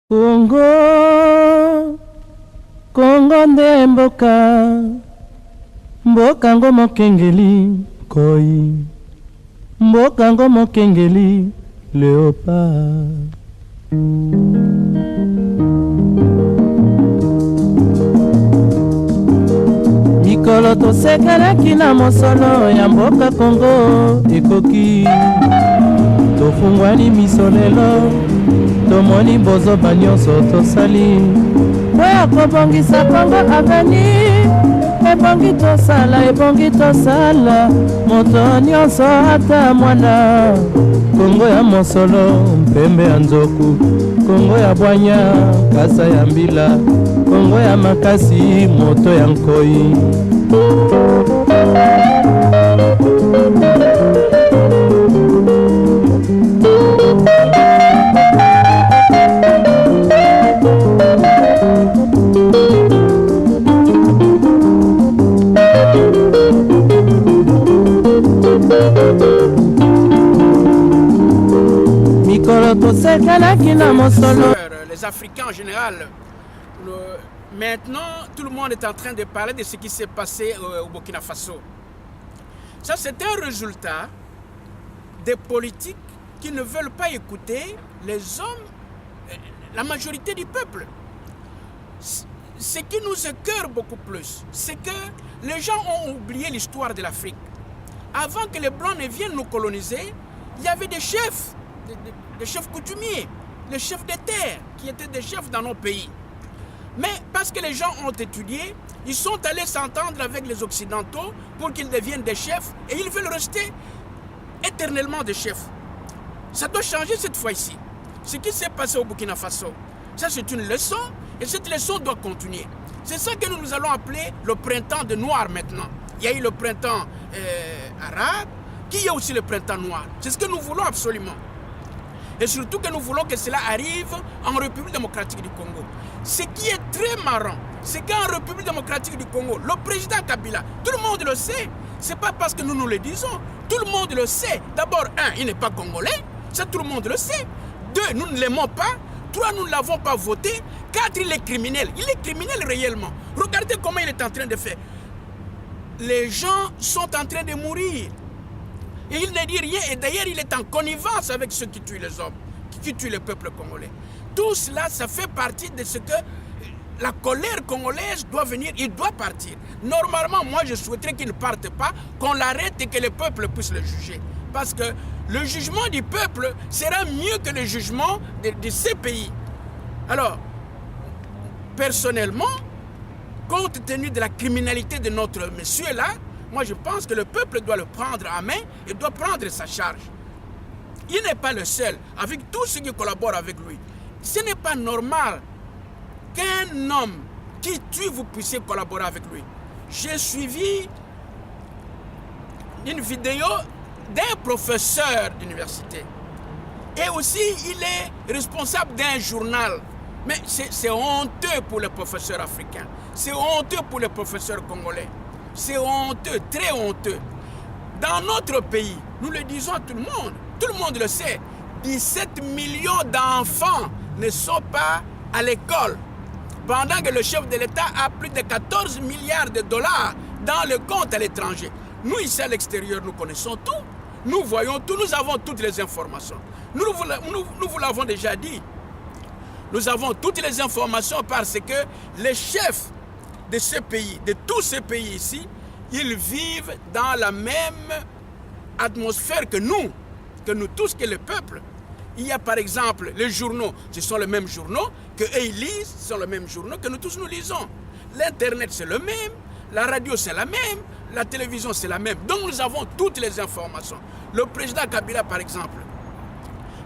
Congo, Congo nde mboka, mboka ngo mokengeli koi, mboka ngo mokengeli léopard. Mikolo tosekelaki na mosolo ya mboka Congo ekoki, tofungwani miso lelo, tomoni bozoba nyonso tosali po ya kobongisa Congo aveni. Ebongi tosala moto nyonso ata mwana. Congo ya mosolo mpembe ya nzoku, Congo ya bwanya kasa ya mbila, Congo ya makasi moto ya nkoi. Les Africains en général, maintenant tout le monde est en train de parler de ce qui s'est passé au Burkina Faso. Ça, c'est un résultat des politiques qui ne veulent pas écouter les hommes, la majorité du peuple. Ce qui nous écoeure beaucoup plus, c'est que les gens ont oublié l'histoire de l'Afrique. Avant que les Blancs ne viennent nous coloniser, il y avait des chefs, des chefs coutumiers, les chefs des terres qui étaient des chefs dans nos pays. Mais parce que les gens ont étudié, ils sont allés s'entendre avec les Occidentaux pour qu'ils deviennent des chefs et ils veulent rester éternellement des chefs. Ça doit changer cette fois-ci. Ce qui s'est passé au Burkina Faso, ça c'est une leçon et cette leçon doit continuer. C'est ça que nous allons appeler le printemps de noir maintenant. Il y a eu le printemps arabe, qui y a aussi le printemps noir. C'est ce que nous voulons absolument. Et surtout que nous voulons que cela arrive en République démocratique du Congo. Ce qui est très marrant, c'est qu'en République démocratique du Congo, le président Kabila, tout le monde le sait. Ce n'est pas parce que nous nous le disons, tout le monde le sait. D'abord, il n'est pas congolais, ça tout le monde le sait. 2, nous ne l'aimons pas. 3, nous ne l'avons pas voté. 4, il est criminel. Il est criminel réellement. Regardez comment il est en train de faire. Les gens sont en train de mourir. Et il ne dit rien. Et d'ailleurs, il est en connivence avec ceux qui tuent les hommes, qui tuent le peuple congolais. Tout cela, ça fait partie de ce que la colère congolaise doit venir. Il doit partir. Normalement, moi, je souhaiterais qu'il ne parte pas, qu'on l'arrête et que le peuple puisse le juger. Parce que le jugement du peuple sera mieux que le jugement de ces pays. Alors, personnellement, compte tenu de la criminalité de notre monsieur là, moi je pense que le peuple doit le prendre en main et doit prendre sa charge. Il n'est pas le seul, avec tous ceux qui collaborent avec lui. Ce n'est pas normal qu'un homme qui tue, vous puissiez collaborer avec lui. J'ai suivi une vidéo d'un professeur d'université. Et aussi, il est responsable d'un journal. Mais c'est honteux pour les professeurs africains. C'est honteux pour les professeurs congolais. C'est honteux, très honteux. Dans notre pays, nous le disons à tout le monde le sait, 17 millions d'enfants ne sont pas à l'école. Pendant que le chef de l'État a plus de 14 milliards de dollars dans le compte à l'étranger. Nous, ici à l'extérieur, nous connaissons tout. Nous voyons tout, nous avons toutes les informations. Nous vous l'avons déjà dit. Nous avons toutes les informations parce que les chefs de ce pays, de tous ces pays ici, ils vivent dans la même atmosphère que nous tous, que le peuple. Il y a par exemple les journaux, ce sont les mêmes journaux que eux ils lisent, ce sont les mêmes journaux que nous tous nous lisons. L'internet c'est le même, la radio c'est la même, la télévision c'est la même. Donc nous avons toutes les informations. Le président Kabila par exemple,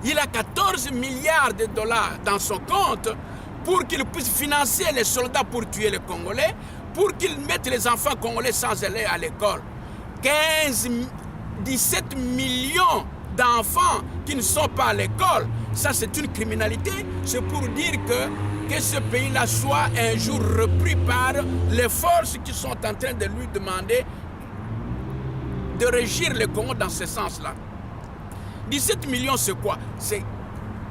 il a 14 milliards de dollars dans son compte pour qu'il puisse financer les soldats pour tuer les Congolais, pour qu'ils mettent les enfants congolais sans aller à l'école. 17 millions d'enfants qui ne sont pas à l'école, ça c'est une criminalité. C'est pour dire que ce pays-là soit un jour repris par les forces qui sont en train de lui demander de régir le Congo dans ce sens-là. 17 millions, c'est quoi?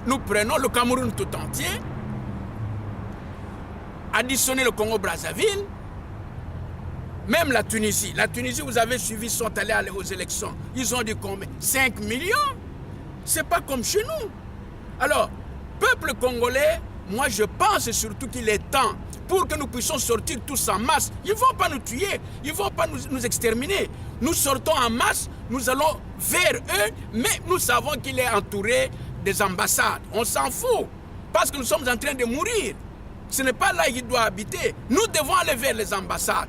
Nous prenons le Cameroun tout entier, additionner le Congo-Brazzaville, même la Tunisie. La Tunisie, vous avez suivi, sont allés aux élections. Ils ont dit combien? 5 millions. C'est pas comme chez nous. Alors, peuple congolais, moi je pense surtout qu'il est temps pour que nous puissions sortir tous en masse. Ils ne vont pas nous tuer, ils ne vont pas nous exterminer. Nous sortons en masse, nous allons vers eux, mais nous savons qu'il est entouré des ambassades. On s'en fout, parce que nous sommes en train de mourir. Ce n'est pas là qu'il doit habiter. Nous devons aller vers les ambassades.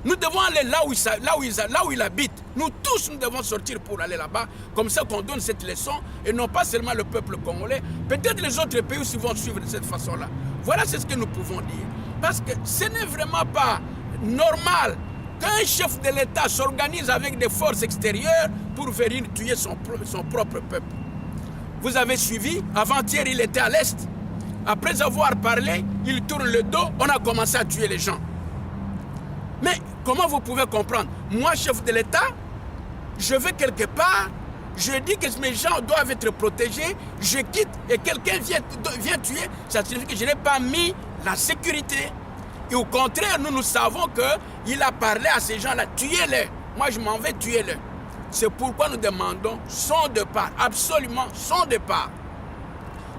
Nous devons aller là où il habite. Nous tous, nous devons sortir pour aller là-bas. Comme ça qu'on donne cette leçon. Et non pas seulement le peuple congolais. Peut-être les autres pays aussi vont suivre de cette façon-là. Voilà ce que nous pouvons dire. Parce que ce n'est vraiment pas normal qu'un chef de l'État s'organise avec des forces extérieures pour venir tuer son propre peuple. Vous avez suivi, avant-hier il était à l'Est. Après avoir parlé, il tourne le dos, on a commencé à tuer les gens. Mais comment vous pouvez comprendre? Moi, chef de l'État, je vais quelque part, je dis que mes gens doivent être protégés, je quitte et quelqu'un vient tuer, ça signifie que je n'ai pas mis la sécurité. Et au contraire, nous savons qu'il a parlé à ces gens-là, tuez-les. Moi, je m'en vais, tuer-les. C'est pourquoi nous demandons son départ, absolument son départ.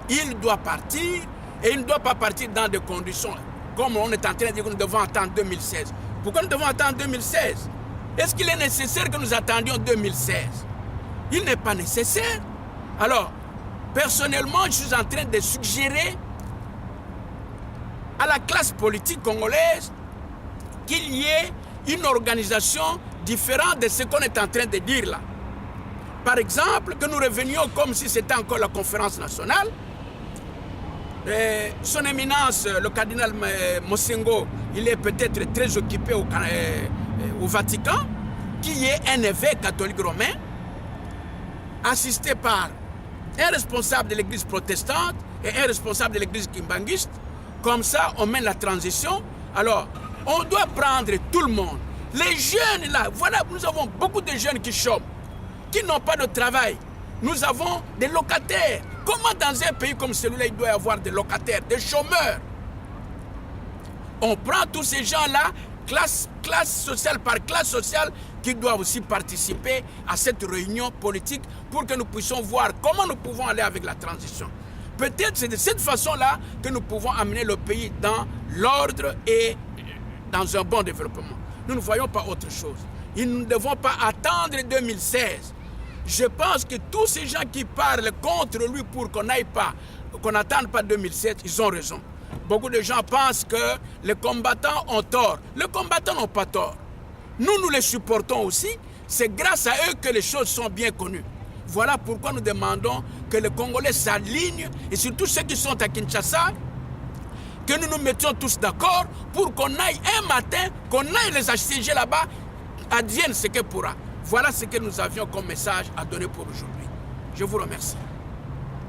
Il doit partir et il ne doit pas partir dans des conditions comme on est en train de dire que nous devons attendre 2016. Pourquoi nous devons attendre 2016? Est-ce qu'il est nécessaire que nous attendions 2016? Il n'est pas nécessaire. Alors, personnellement, je suis en train de suggérer à la classe politique congolaise qu'il y ait une organisation différente de ce qu'on est en train de dire là. Par exemple, que nous revenions comme si c'était encore la conférence nationale. Son éminence, le cardinal Mosengo, il est peut-être très occupé au Vatican, qui est un évêque catholique romain, assisté par un responsable de l'église protestante et un responsable de l'église kimbanguiste. Comme ça, on mène la transition. Alors, on doit prendre tout le monde. Les jeunes là, voilà, nous avons beaucoup de jeunes qui chôment, qui n'ont pas de travail. Nous avons des locataires. Comment dans un pays comme celui-là, il doit y avoir des locataires, des chômeurs? On prend tous ces gens-là, classe sociale par classe sociale, qui doivent aussi participer à cette réunion politique pour que nous puissions voir comment nous pouvons aller avec la transition. Peut-être c'est de cette façon-là que nous pouvons amener le pays dans l'ordre et dans un bon développement. Nous ne voyons pas autre chose. Nous ne devons pas attendre 2016. Je pense que tous ces gens qui parlent contre lui pour qu'on n'attende pas 2007, ils ont raison. Beaucoup de gens pensent que les combattants ont tort. Les combattants n'ont pas tort. Nous les supportons aussi. C'est grâce à eux que les choses sont bien connues. Voilà pourquoi nous demandons que les Congolais s'alignent, et surtout ceux qui sont à Kinshasa, que nous nous mettions tous d'accord pour qu'on aille un matin, qu'on aille les assiéger là-bas, advienne ce que pourra. Voilà ce que nous avions comme message à donner pour aujourd'hui. Je vous remercie.